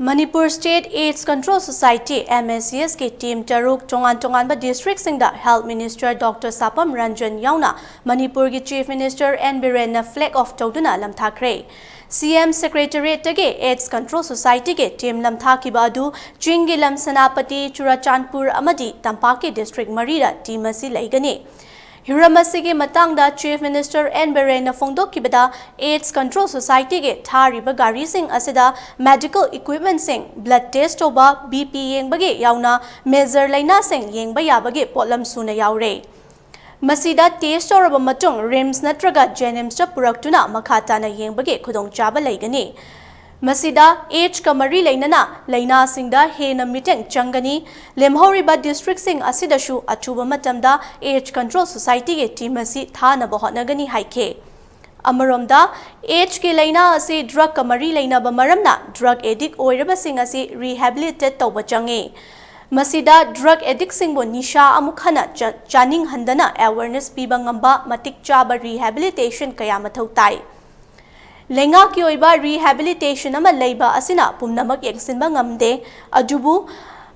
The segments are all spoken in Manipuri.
Manipur State AIDS Control Society (MSCS) की टीम तरुक तोंगान-तोंगानबा डिस्ट्रिक्ट सिंगदा health minister doctor Sapam Ranjan याउना मणिपुर की chief minister N Biren flag off तौदुना लमथाख्रे CM सेक्रेटरीट तगे AIDS Control Society के टीम लमथाखिबा अदु चिंगी लम सनापति चुराचांदपुर अमदी तंपाकी डिस्ट्रिक्ट मरीदा टीम असी लैगनी हिरमसिगे मतंगदा चीफ मिनिस्टर एन बिरेन फोंदोकिबदा AIDS Control Society के थारिबा गाड़ी सिंग असिदा मेडिकल इक्विपमेंट सिंग ब्लड टेस्ट ओबा BP येंबगे याउना मेजर लाइना सिंग येंबा याबगे पोलम सुना याउरे मसीदा टेस्ट और रिम्स नत्रगा जेनिम्स पुरक्तुना मखाताना येंबगे खुदोंचाबा लैगनी मसीदा एज का मरी लेना लेना सिंगदा हेना मीटिंग चंगनी लेमहोरिबा डिस्ट्रिक्ट सिंग असिदशु अचुबा मतमदा एज कंट्रोल सोसाइटी के टीम असी थानबा होटनगनी हाइखे अमरोमदा एज के लेना असी ड्रग का मरी लेना बमरमना ड्रग एडिक्ट ओइरबा सिंग असी रिहेबिलिटेट तौबा चंगे मसीदा ड्रग एडिक्ट सिंगबो निशा अमुखना चानिंग हंदना अवेयरनेस पीबा ngamba matik chaba rehabilitation kaya mathau tai Leinagkki oiba rehabilitation ama leiba asina pumnamak yengsinba ngamde adubu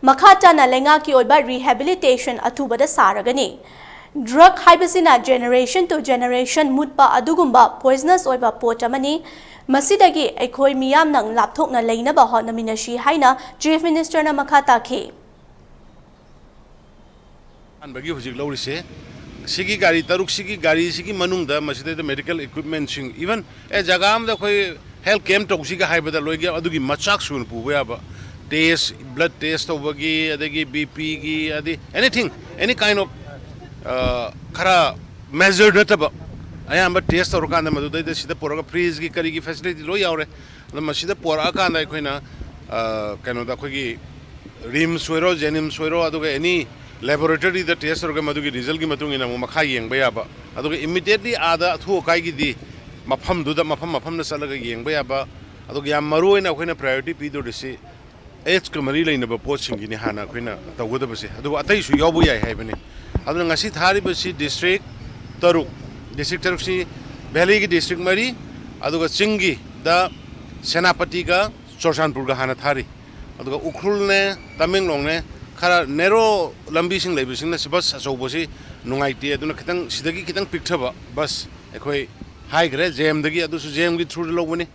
makhatana Leinagkki oiba rehabilitation athubada saragani drug haibasina generation to generation mutpa adugumba poisonous oiba pot amani masidagi aikoi meeyamna lapthokna leinaba hotnaminnasi haina chief minister na makhata khi बगी हुजिक लौरिसे सिगी गाड़ी तरुक सिगी गाड़ी सिगी मनुंग दा मसिदे मेडिकल इक्विपमेंट सिंग इवन ए जगाम दा कोई हेल्थ कैंप तो सिगा हाइबदा लोइगे अदुगी मचाक सुन पुबया बा टेस्ट ब्लड टेस्ट ओबगी अदगी बीपी की अदि एनीथिंग एनी काइंड ऑफ खरा मेजर्ड नतबा अयाम टेस्ट और कांदा मदुदै सिदा पोरगा फ्रीज की करी की फैसिलिटी लो यावरे मसिदा पोरा कांदा कोइना कनो दा कोगी रिम सोइरो जेनिम सोइरो अदुगे एनी laboratory the test or madugi result ki matung ina mukha yengba yaba aduga immediately ada thu kai gi di mafam du da mafam na salaga yengba yaba aduga yam maru ina khoina priority pi do disi age ka mari leina ba post sing ni hana khoina tawgoda base aduga atai su yobu yai hai bane aduga ngasi thari basi district taruk si valley ki district mari aduga chingi da senapati ka chorsanpur ga hana thari aduga ukhul ne tamenglong ne खरा नेरो लंबी सिंग लेबिसिंग ना बस अचौबसी नुंगाइते अदुना खितंग सिदगी खितंग पिक्थबा बस एखोय हाइग्रे जेम दगी अदुसु जेम की थ्रू लोगने